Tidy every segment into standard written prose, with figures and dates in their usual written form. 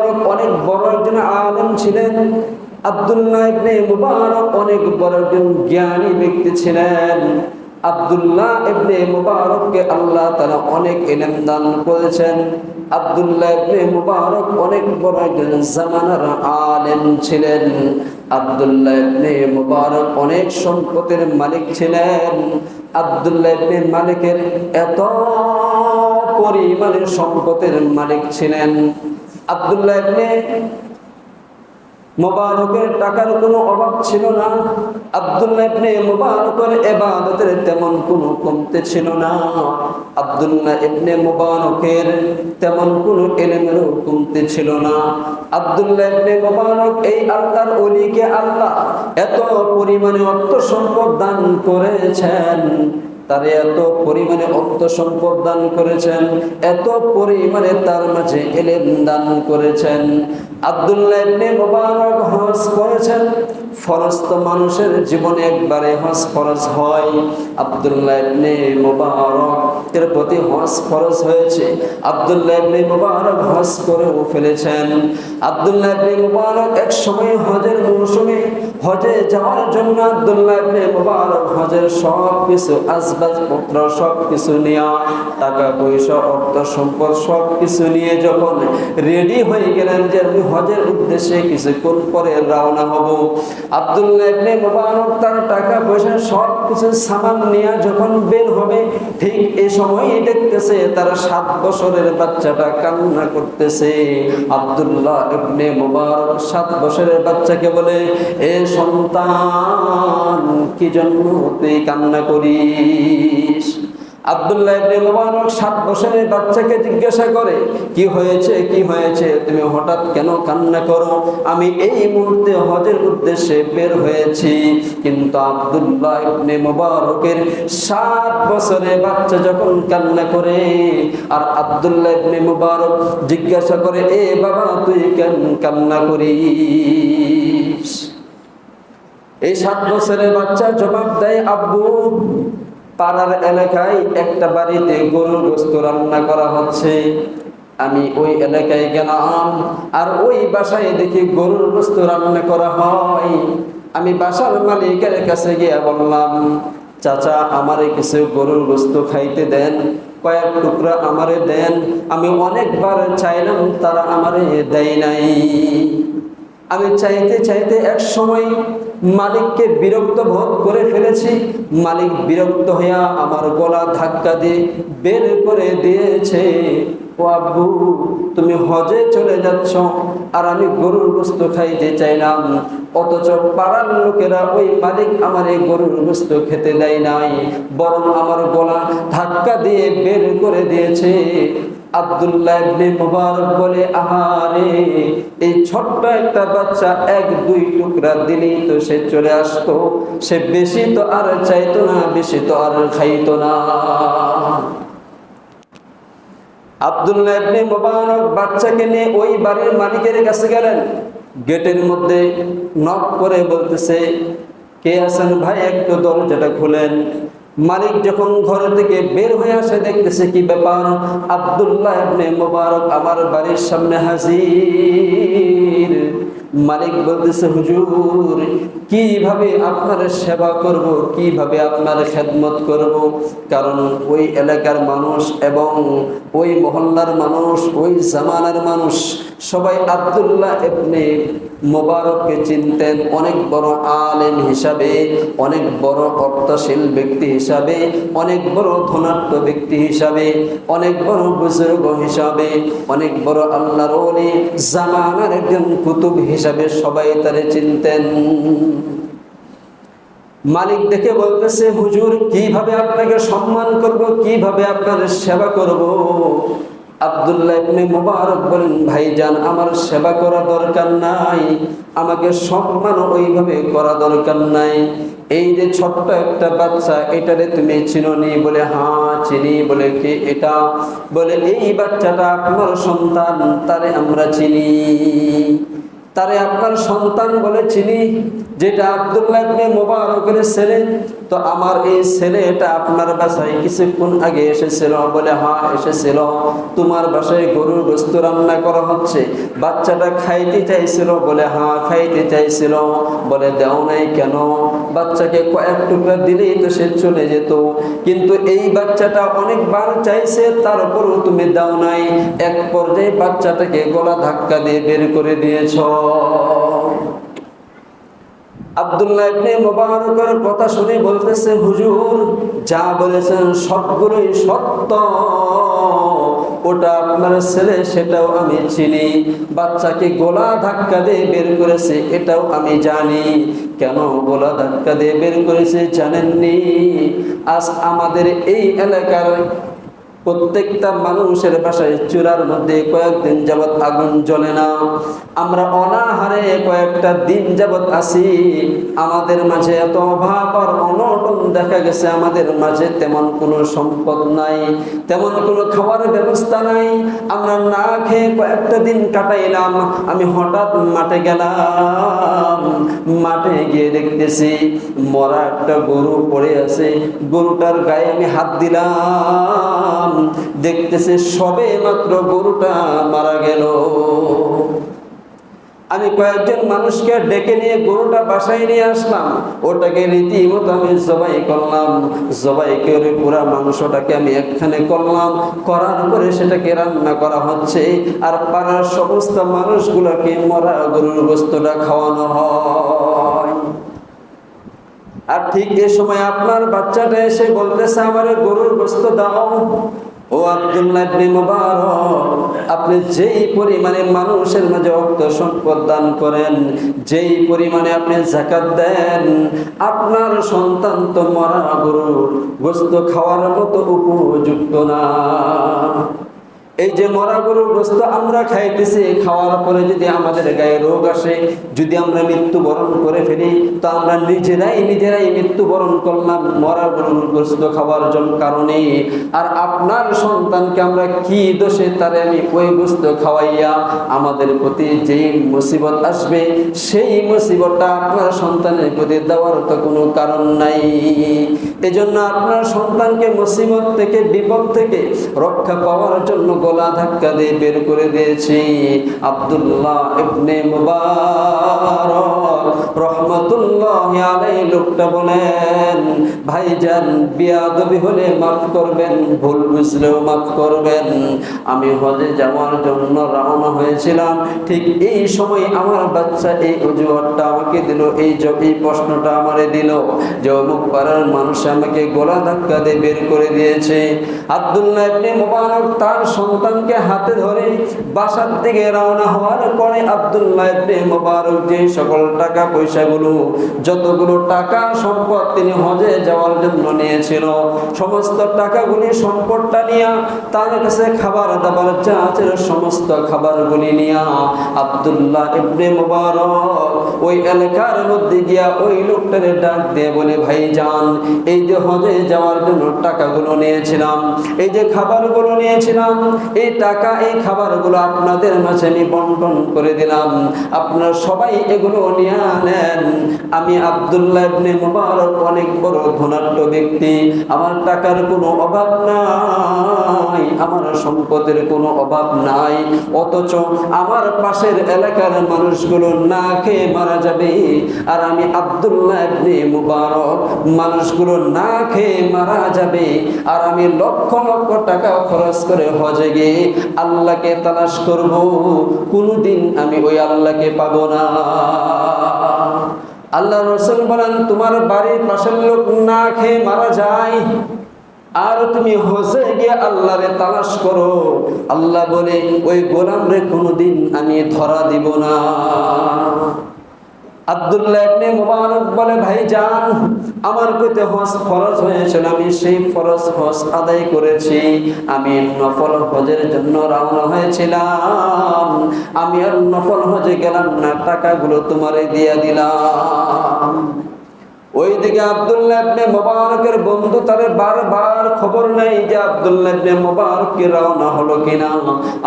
মুবারক অনেক বড় একজন আলেম ছিলেন। আব্দুল্লাহ ইবনে মুবারক অনেক বড় একজন জ্ঞানী ব্যক্তি ছিলেন। আব্দুল্লাহ ইবনে মুবারককে আল্লাহ তাআলা অনেক ইলম দান করেছেন। আব্দুল্লাহ ইবনে মুবারক অনেক বড় একজন জামানার আলেম ছিলেন। আব্দুল্লাহ ইবনে মুবারক অনেক সম্পদের মালিক ছিলেন। আব্দুল্লাহ ইবনে মালিকের এত পরিমাণের সম্পদের মালিক ছিলেন। আব্দুল্লাহ ইবনে মুবারকের টাকার কোনো অভাব ছিল না। আব্দুল্লাহ ইবনে মুবারকের ইবাদতের তেমন কোনো কমতি ছিল না। আব্দুল্লাহ ইবনে মুবারকের তেমন কোনো ইলমের কমতি ছিল না। আব্দুল্লাহ ইবনে মুবারক এই আল্লাহর ওলিকে আল্লাহ এত পরিমাণে অর্থ সম্পদ দান করেছেন, তারে এত পরিমাণে অর্থ সম্পদ দান করেছেন, এত পরিমাণে তার মাঝে ইলম দান করেছেন। আব্দুল্লাহ ইবনে মুবারক হজ করেছেন। ফরজ তো মানুষের জীবনে একবারে হজ ফরজ হয়। আব্দুল্লাহ ইবনে মুবারকের প্রতি হজ ফরজ হয়েছে। আব্দুল্লাহ ইবনে মুবারক হজ করেও ফেলেছেন। আব্দুল্লাহ ইবনে মুবারক এক সময় হজের মৌসুমে হজে যাওয়ার জন্য আব্দুল্লাহ ইবনে মুবারক হজের সব কিছু আসবাবপত্র সব কিছু নিয়ে, টাকা পয়সা অর্থ সম্পদ সব কিছু নিয়ে যখন রেডি হয়ে গেলেন যে আমি হজের উদ্দেশ্যে কিছুক্ষণ পরে রওনা হব, আব্দুল্লাহ ইবনে মুবারক তার টাকা পয়সা সব কিছু সামান নিয়ে যখন বের হবে, ঠিক এই সময়ই দেখতেছে তার 7 বছরের বাচ্চাটা কান্না করতেছে। আব্দুল্লাহ ইবনে মুবারক 7 বছরের বাচ্চাকে বলে, এ সন্তান কি জন্য তুই কান্না করিস? আব্দুল্লাহ ইবনে মুবারক 7 বছরের বাচ্চাকে জিজ্ঞাসা করে, কি হয়েছে কি হয়েছে, তুমি হঠাৎ কেন কান্না করো? আমি এই মুহূর্তে হজের উদ্দেশ্যে বের হয়েছি। কিন্তু আব্দুল্লাহ ইবনে মুবারকের 7 বছরের বাচ্চা যখন কান্না করে, আর আব্দুল্লাহ ইবনে মুবারক জিজ্ঞাসা করে, এ বাবা তুই কেন কান্না করিস? এই 7 বছরের বাচ্চা জবাব দেয়, আব্বু, পাড়ার এলাকায় একটা বাড়িতে গরুর গোশত রান্না করা হচ্ছে। আমি ওই এলাকায় গেলাম, আর ওই বাসায় দেখি গরুর গোশত রান্না করা হয়। আমি বাসার মালিকের কাছে গিয়ে বললাম, চাচা আমারে কিছু গরুর গোশত খাইতে দেন, কয়েক টুকরা আমারে দেন। আমি অনেকবার চাইলাম, তারা আমারে দেয় নাই। আমি চাইতে চাইতে এক সময় মালিককে বিরক্ত বোধ করে ফেলেছি। মালিক বিরক্ত হইয়া আমার গলা ধাক্কা দিয়ে বের করে দিয়েছে। ও আব্বু, তুমি হজে চলে যাচ্ছ আর আমি গরুর গোশত খাইতে চাইলাম, অথচ পাড়ার লোকেরা ওই মালিক আমার এই গরুর গোশত খেতে দেয় নাই, বরং আমার গলা ধাক্কা দিয়ে বের করে দিয়েছে। আব্দুল্লাহ ইবনে মুবারক বলে, আহারে, এই ছোট্ট একটা বাচ্চা 1-2 টুকরা দিলেই তো সে চলে আসতো, সে বেশি তো আর চাইতো না, বেশি তো আর খাইতো না। আব্দুল্লাহ ইবনে মুবারক বাচ্চাকে নিয়ে ওই বাড়ির মালিকের কাছে গেলেন। গেটের মধ্যে নক করে বলতেছে, কে আছেন ভাই, একটু দরজাটা খুলেন। মালিক যখন ঘর থেকে বের হয়ে আসে, দেখতেছে কি ব্যাপার, আব্দুল্লাহ ইবনে মুবারক আমার বাড়ির সামনে হাজির। মালিক বলতেছে, হুজুর, কিভাবে আপনার সেবা করব, কিভাবে আপনার খেদমত করব? কারণ ওই এলাকার মানুষ এবং ওই মহল্লার মানুষ, ওই জামানার মানুষ সবাই আব্দুল্লাহ ইবনে মুবারককে চিনতেন অনেক বড় আলেম হিসাবে, অনেক বড় অর্থশীল ব্যক্তি হিসাবে, অনেক বড় ধনাঢ্য ব্যক্তি হিসাবে, অনেক বড় বুজুর্গ হিসাবে, অনেক বড় আল্লাহর ওলি, জামানার একজন কুতুব হিসাবে সবাই তারে চিনতেন। মালিক দেখে বলতেছে, হুজুর, কিভাবে আপনাকে সম্মান করব, কিভাবে আপনার সেবা করব? আব্দুল্লাহ ইবনে মুবারক বলেন, ভাইজান, আমার সেবা করা দরকার নাই, আমাকে সম্মান ওইভাবে করা দরকার নাই। এই যে ছোট্ট একটা বাচ্চা, এটারে তুমি চিনোনি? বলে, হ্যাঁ চিনি। বলে, কি এটা? বলে, এই বাচ্চাটা আপনার সন্তান, তারে আমরা চিনি। তারে আপনার সন্তান বলে চিনি, যেটা আব্দুল্লাহ ইবনে মুবারকের ছেলে। তো আমার এই ছেলেটা আপনার বাসায় কিছুক্ষণ আগে এসেছিল? বলে হ্যাঁ এসেছিল। তোমার বাসায় গরুর গোশত রান্না করা হচ্ছে, বাচ্চাটা খাইতে চাইছিল? বলে হ্যাঁ খাইতে চাইছিল। বলে দাও নাই কেন? বাচ্চাকে কয়েক টুকরা দিলেই তো সে চলে যেত, কিন্তু এই বাচ্চাটা অনেকবার চাইছে, তারপরও তুমি দাও নাই। এক পর্যায়ে বাচ্চাটাকে গলা ধাক্কা দিয়ে বের করে দিয়েছ। আব্দুল্লাহ ইবনে মুবারকের কথা শুনে বলতেছে, হুজুর যা বলেছেন সবগুলোই সত্য, ওটা আপনার ছেলে, সেটাও আমি চিনি। বাচ্চাকে গলা ধাক্কা দিয়ে বের করেছে এটাও আমি জানি। কেন গলা ধাক্কা দিয়ে বের করেছে জানেননি? আজ আমাদের এই এলাকার প্রত্যেকটা মানুষের বাসায় চুলার মধ্যে কয়েকদিন যাবৎ আগুন জ্বলে না। আমরা অনাহারে কয়েকটা দিন যাবৎ আছি। আমাদের মাঝে এত অভাব আর অনটন দেখা গেছে, আমাদের মাঝে তেমন কোনো সম্পদ নাই, তেমন কোনো খাওয়ার ব্যবস্থা নাই। আমরা না খেয়ে কয়েকটা দিন কাটাইলাম। আমি হঠাৎ মাঠে গেলাম, মাঠে গিয়ে দেখতেছি মরা একটা গরু পড়ে আছে। গরুটার গায়ে আমি হাত দিলাম, দেখতেছে সবে মাত্র গরুটা মারা গেল। আমি কয়েকজন মানুষকে ডেকে নিয়ে গরুটা বাসায় নিয়ে আসলাম, ওটাকে রীতিমতো আমি জবাই করলাম। জবাই করে পুরা মাংসটাকে আমি একখানে করলাম, করার পরে সেটাকে রান্না করা হচ্ছে, আর পাড়ার সমস্ত মানুষগুলোকে মরা গরুর গোশতটা খাওয়ানো হয়। আর ঠিক এই সময় আপনার বাচ্চাটা এসে বলতেছে আমার গরুর গোশত দাও। ও আব্দুল্লাহ ইবনে মুবারক, আপনি যেই পরিমাণে মানুষের মাঝে অর্থ সম্পদ দান করেন, যেই পরিমাণে আপনি যাকাত দেন, আপনার সন্তান তো মরা গরুর গোশত খাওয়ার মতো উপযুক্ত না। এই যে মরা গরুর গোশত আমরা খাইতেছি, খাওয়ার পরে যদি আমাদের গায়ে রোগ আসে, যদি আমরা মৃত্যুবরণ করে ফেলি, তো আমরা নিজেরাই মৃত্যুবরণ করলাম মরা গরুর গোশত খাওয়ার জন্য কারণে। আর আপনার সন্তানকে আমরা কি দোষে তারে আমি ওই গোশত খাওয়াইয়া আমাদের প্রতি যেই মুসিবত আসবে, সেই মুসিবতটা আপনার সন্তানের প্রতি দেওয়ার তো কোনো কারণ নাই। এজন্য আপনার সন্তানকে মুসিবত থেকে, বিপদ থেকে রক্ষা পাওয়ার জন্য গলা ধাক্কা দিয়ে বের করে দিয়েছি। আব্দুল্লাহ ইবনে মুবারক রহমাতুল্লাহি আলাইহি লোকটা বলেন, ভাইজান বিয়াদবি হলে মাফ করবেন, ভুল বুঝলেও মাফ করবেন। আমি হজে যাওয়ার জন্য রওনা হয়েছিলাম, ঠিক এই সময় আমার বাচ্চা এই অজুহাতটা আমাকে দিল, এই প্রশ্নটা আমারে দিল যে অমুক পাড়ার মানুষ আমাকে গলা ধাক্কা দিয়ে বের করে দিয়েছে। আব্দুল্লাহ ইবনে মুবারক তার সন্তানকে হাতে ধরে বাসার দিকে রওনা হওয়ার পরে আব্দুল্লাহ ইবনে মুবারক যে সকল টাকা পয়সাগুলো, যতগুলো টাকা সম্পদ তিনি হজে যাওয়ার জন্য নিয়েছিল, সমস্ত টাকাগুলি সম্পদটা নিয়ে তার কাছে খাবার দাবার যা আছে সমস্ত খাবারগুলি নিয়ে আব্দুল্লাহ ইবনে মুবারক ওই এলাকার মধ্যে গিয়া ওই লোকটারে ডাক দিয়ে বলে, ভাইজান এই যে হজে যাওয়ার জন্য টাকাগুলো নিয়েছিলাম, এই যে খাবারগুলো নিয়েছিলাম, এই টাকা এই খাবারগুলো আপনাদের মাঝে আমি বন্টন করে দিলাম, আপনারা সবাই এগুলো নিয়ে নেন। আমি আব্দুল্লাহ ইবনে মুবারক অনেক বড় ধনাঢ্য ব্যক্তি, আমার টাকার কোনো অভাব নাই, আমার সম্পদের কোনো অভাব নাই, অথচ আমার পাশের এলাকার মানুষগুলো না খেয়ে মারা যাবে, আর আমি আব্দুল্লাহ ইবনে মুবারক মানুষগুলো না খেয়ে মারা যাবে, আর আমি লক্ষ লক্ষ টাকা খরচ করে হজে গিয়ে আল্লাহকে তালাশ করব, কোনদিন আমি ওই আল্লাহকে পাবো না। আল্লাহ রাসূল বলেন, তোমার বাড়ির পাশের লোক না খেয়ে মারা যায় আর তুমি হজে গিয়ে আল্লাহরে তালাশ করো, আল্লাহ বলে ওই গোলামরে কোনদিন আমি ধরা দিব না। আব্দুল্লাহ ইবনে মুবারক বলে, ভাইজান আমার প্রতি হজ ফরজ হয়েছিল, আমি সেই ফরজ হজ আদায় করেছি, আমি নফল হজের জন্য রওনা হয়েছিলাম, আমি আর নফল হজে গেলাম না, টাকাগুলো তোমারে দিয়ে দিলাম। ওইদিকে আব্দুল্লাহ ইবনে মুবারকের বন্ধু তারে বারবার খবর নেই যে আব্দুল্লাহ ইবনে মুবারক কি রওনা হলো কিনা।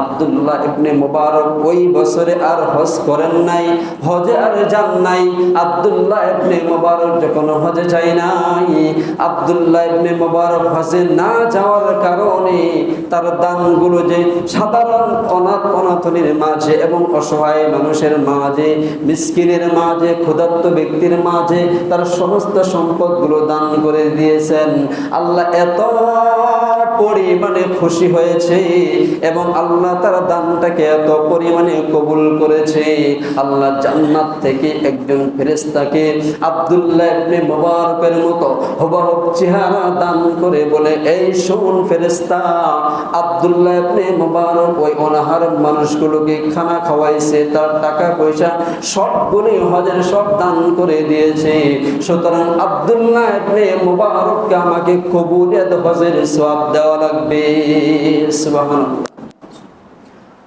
আব্দুল্লাহ ইবনে মুবারক ওই বছরে আর হজ করেন নাই, হজে আর যান নাই। আব্দুল্লাহ ইবনে মুবারক যখন হজে যায় নাই, আব্দুল্লাহ ইবনে মুবারক হজে না যাওয়ার কারণে তার দানগুলো যে সাধারণ অনাথ-অনাথনীর মাঝে এবং অসহায় মানুষের মাঝে, মিসকিনের মাঝে, ক্ষুধার্ত ব্যক্তির মাঝে তার সমস্ত সম্পদগুলো দান করে দিয়েছেন। আল্লাহ এত পরিমাণে খুশি হয়েছে এবং আল্লাহ তার দানটাকে এত পরিমাণে কবুল করেছে। আল্লাহ জান্নাত থেকে একজন ফেরেশতাকে আব্দুল্লাহ ইবনে মুবারকের মতো হুবহু চেহারা দান করে বলে, এই শোন ফেরেশতা, আব্দুল্লাহ ইবনে মুবারক ওই অনাহার মানুষগুলোকে খানা খাওয়াইছে, তার টাকা পয়সা সবগুলো হজের সব দান করে দিয়েছে। সুতরাং আব্দুল্লাহ ইবনে মুবারককে আমাকে কবুলিয়াত হজের সওয়াব দেওয়া লাগবে। সুবহানাল্লাহ।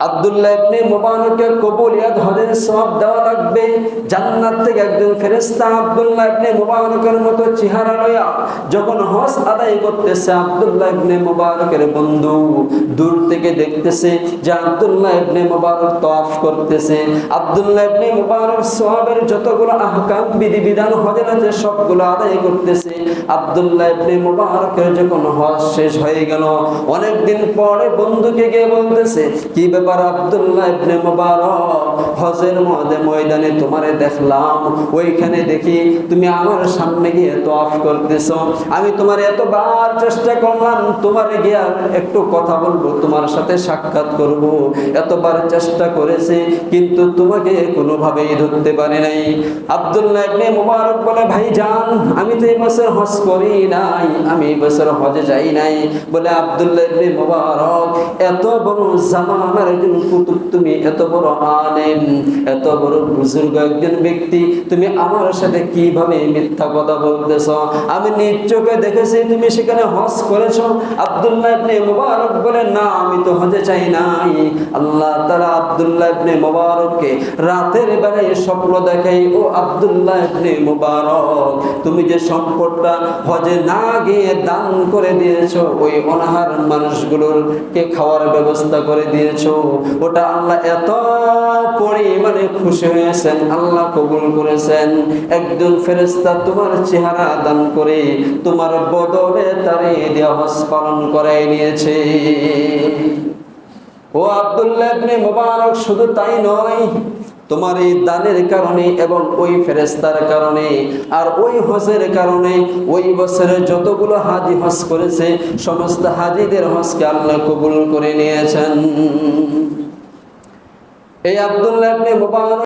আব্দুল্লাহ ইবনে মুবারককে কবুলিয়াত হজের সওয়াব দেওয়া লাগবে। জান্নাত থেকে একজন ফেরেশতা আব্দুল্লাহ ইবনে মুবারকের মতো চেহারা লয়া যখন হজ আদায় করতেছে, আব্দুল্লাহ ইবনে মুবারকের বন্ধু দূর থেকে দেখতেছে যে আব্দুল্লাহ ইবনে মুবারক তাওয়াফ করতেছে। আব্দুল্লাহ ইবনে মুবারক সওয়াবের যতগুলো আহকাম বিধিবিধান হজের আছে সবগুলো আদায় করতেছে। আব্দুল্লাহ ইবনে মুবারকের যখন হজ শেষ হয়ে গেল, অনেক দিন পরে বন্ধুকে গিয়ে বলতেছে, কি ব্যাপার আব্দুল্লাহ ইবনে মুবারক, হজের ময়দানে তোমারে দেখলাম, ওইখানে দেখি তুমি আমার সামনে গিয়ে তাওয়াফ করতেছো। আমি তোমার এতবার চেষ্টা করলাম তোমারে গিয়ে একটু কথা বলবো, তোমার সাথে সাক্ষাৎ করব, এতবার চেষ্টা করেছি কিন্তু তোমাকে কোনোভাবেই ধরতে পারি নাই। আব্দুল্লাহ ইবনে মুবারক বলে, ভাইজান আমি তো এই বছর হজ করি নাই, আমি এই বছর হজে যাই নাই। বলে, আব্দুল্লাহ ইবনে মুবারক এত বড় জামানার একজন কুতুব, তুমি এত বড় আলেম, এত বড় বুজুর্গ একজন ব্যক্তি, তুমি আমার সাথে কিভাবে মিথ্যা কথা বলতেছো? আমি নিজ চোখে দেখেছি তুমি সেখানে হজ করেছো। আব্দুল্লাহ ইবনে মুবারক বলে, না আমি তো হজে চাই নাই। আল্লাহ তাআলা আব্দুল্লাহ ইবনে মুবারককে রাতের বেলায় স্বপ্ন দেখাই, ও আব্দুল্লাহ ইবনে মুবারক, তুমি যে সম্পদটা হজে না গিয়ে দান করে দিয়েছো, ওই অনাহার মানুষগুলোকে খাওয়ার ব্যবস্থা করে দিয়েছো, ওটা আল্লাহ এত পরিমাণে খুশি হয়েছেন, আল্লাহ কবুল করেছেন। একজন ফেরেশতা তোমার চেহারা দান করে তোমার বদলে তারে দেয়া হজ পালন করাই নিয়েছে। ও আব্দুল্লাহ ইবনে মুবারক, শুধু তাই নয়, তোমার এই দানের কারণে এবং ওই ফেরেশতার কারণে আর ওই হজের কারণে ওই বছরে যতগুলো হাজি হজ করেছে সমস্ত হাজিদের হজকে আল্লাহ কবুল করে নিয়েছেন। এই আব্দুল্লাহ ইবনে মুবারক